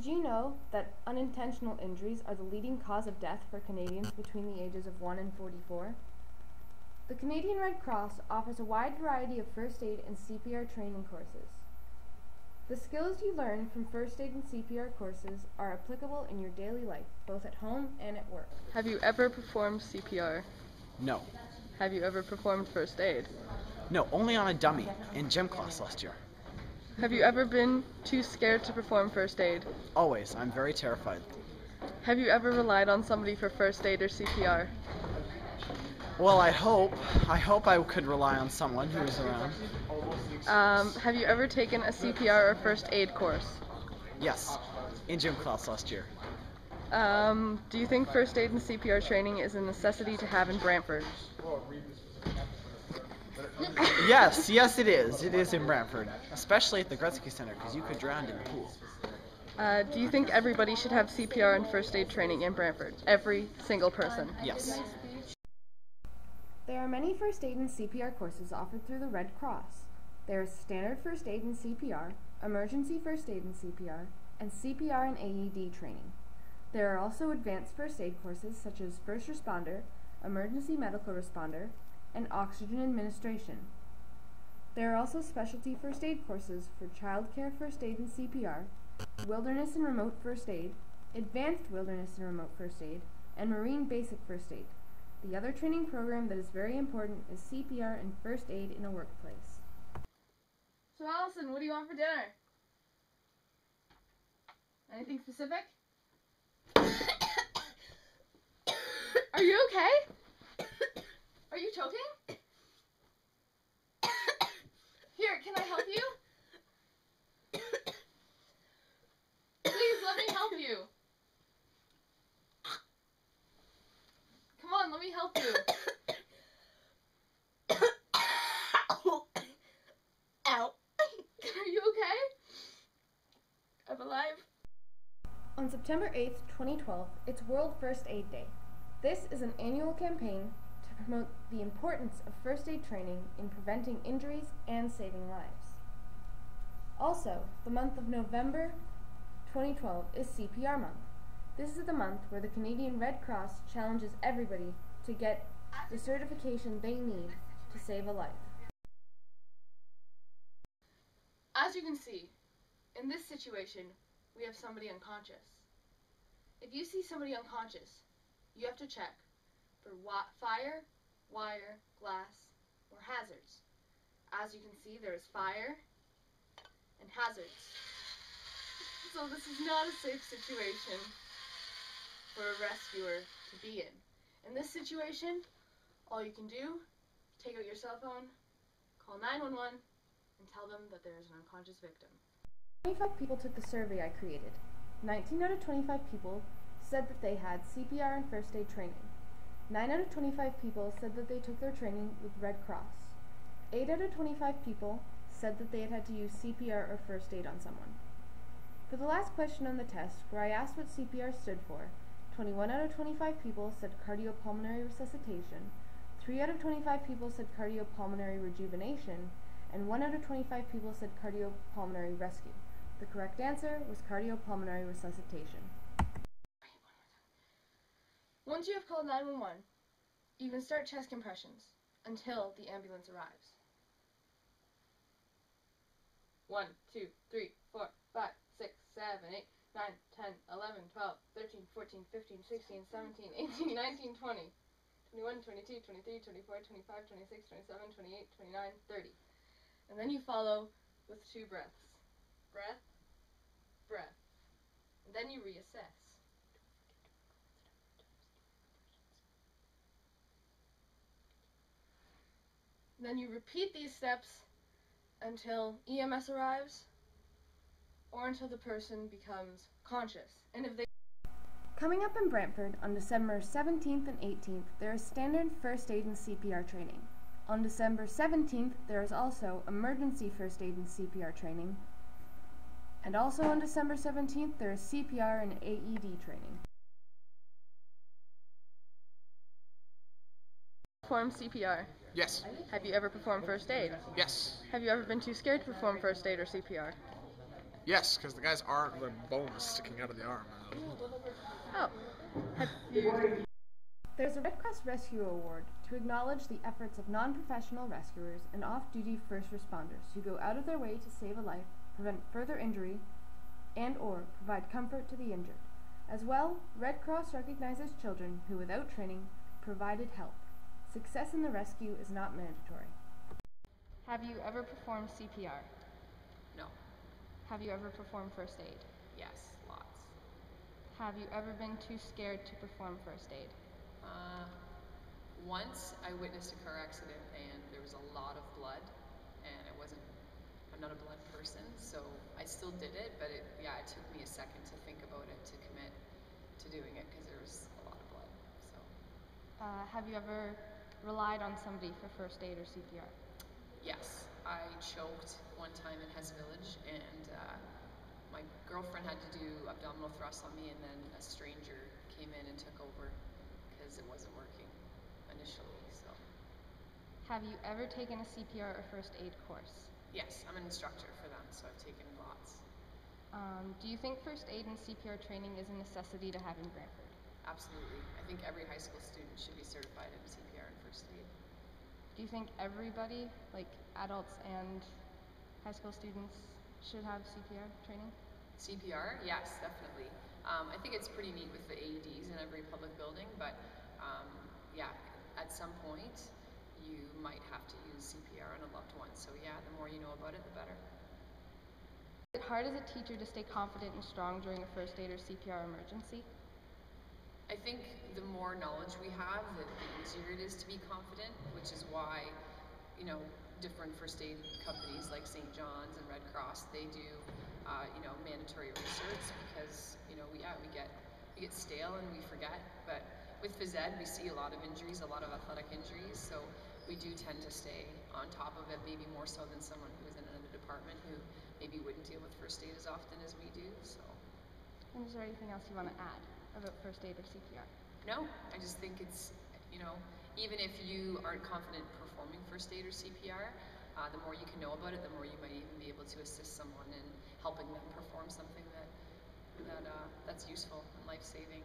Did you know that unintentional injuries are the leading cause of death for Canadians between the ages of 1 and 44? The Canadian Red Cross offers a wide variety of first aid and CPR training courses. The skills you learn from first aid and CPR courses are applicable in your daily life, both at home and at work. Have you ever performed CPR? No. Have you ever performed first aid? No, only on a dummy in gym class last year. Have you ever been too scared to perform first aid? Always. I'm very terrified. Have you ever relied on somebody for first aid or CPR? Well, I hope I could rely on someone who is around. Have you ever taken a CPR or first aid course? Yes, in gym class last year. Do you think first aid and CPR training is a necessity to have in Brantford? Yes, it is. It is in Brantford, especially at the Gretzky Center, because you could drown in the pool. Do you think everybody should have CPR and first aid training in Brantford? Every single person? Yes. There are many first aid and CPR courses offered through the Red Cross. There is standard first aid and CPR, emergency first aid and CPR and AED training. There are also advanced first aid courses such as first responder, emergency medical responder, and oxygen administration. There are also specialty first aid courses for child care first aid and CPR, wilderness and remote first aid, advanced wilderness and remote first aid, and marine basic first aid. The other training program that is very important is CPR and first aid in a workplace. So Allison, what do you want for dinner? Anything specific? Are you okay? Are you choking? Here, can I help you? Please, let me help you. Come on, let me help you. Ow. Are you okay? I'm alive. On September 8th, 2012, it's World First Aid Day. This is an annual campaign to promote the importance of first aid training in preventing injuries and saving lives. Also, the month of November 2012 is CPR month. This is the month where the Canadian Red Cross challenges everybody to get the certification they need to save a life. As you can see, in this situation, we have somebody unconscious. If you see somebody unconscious, you have to check for fire, wire, glass, or hazards. As you can see, there is fire and hazards. So this is not a safe situation for a rescuer to be in. In this situation, all you can do is take out your cell phone, call 911, and tell them that there is an unconscious victim. 25 people took the survey I created. 19 out of 25 people said that they had CPR and first aid training. 9 out of 25 people said that they took their training with Red Cross. 8 out of 25 people said that they had had to use CPR or first aid on someone. For the last question on the test, where I asked what CPR stood for, 21 out of 25 people said cardiopulmonary resuscitation, 3 out of 25 people said cardiopulmonary rejuvenation, and 1 out of 25 people said cardiopulmonary rescue. The correct answer was cardiopulmonary resuscitation. Once you have called 911, you can start chest compressions until the ambulance arrives. 1, 2, 3, 4, 5, 6, 7, 8, 9, 10, 11, 12, 13, 14, 15, 16, 17, 18, 19, 20, 21, 22, 23, 24, 25, 26, 27, 28, 29, 30. And then you follow with 2 breaths. Breath, breath. And then you reassess. Then you repeat these steps until EMS arrives or until the person becomes conscious. And if they Coming up in Brantford on December 17th and 18th, there is standard first aid and CPR training. On December 17th, there is also emergency first aid and CPR training. And also on December 17th, there is CPR and AED training. perform CPR? Yes. Have you ever performed first aid? Yes. Have you ever been too scared to perform first aid or CPR? Yes, because the guys aren't the bones sticking out of the arm. Oh. There's a Red Cross Rescue Award to acknowledge the efforts of non-professional rescuers and off-duty first responders who go out of their way to save a life, prevent further injury, and/or provide comfort to the injured. As well, Red Cross recognizes children who, without training, provided help. Success in the rescue is not mandatory. Have you ever performed CPR? No. Have you ever performed first aid? Yes, lots. Have you ever been too scared to perform first aid? Once I witnessed a car accident and there was a lot of blood, and I'm not a blood person, so I still did it, but it took me a second to think about it, to commit to doing it, because there was a lot of blood, so. Have you ever relied on somebody for first aid or CPR? Yes, I choked one time in Hess Village, and my girlfriend had to do abdominal thrusts on me, and then a stranger came in and took over because it wasn't working initially, so. Have you ever taken a CPR or first aid course? Yes, I'm an instructor for them, so I've taken lots. Do you think first aid and CPR training is a necessity to have in Brantford? Absolutely. I think every high school student should be certified in CPR and first aid. Do you think everybody, like adults and high school students, should have CPR training? CPR? Yes, definitely. I think it's pretty neat with the AEDs in every public building, but at some point you might have to use CPR on a loved one. So yeah, the more you know about it, the better. Is it hard as a teacher to stay confident and strong during a first aid or CPR emergency? I think the more knowledge we have, the easier it is to be confident, which is why, different first aid companies like St. John's and Red Cross, they do, mandatory research, because, we get stale and we forget. But with phys ed, we see a lot of injuries, a lot of athletic injuries, so we do tend to stay on top of it, maybe more so than someone who is in another department who maybe wouldn't deal with first aid as often as we do, so. And is there anything else you want to add about first aid or CPR? No, I just think it's, even if you aren't confident performing first aid or CPR, the more you can know about it, the more you might even be able to assist someone in helping them perform something that's useful and life-saving.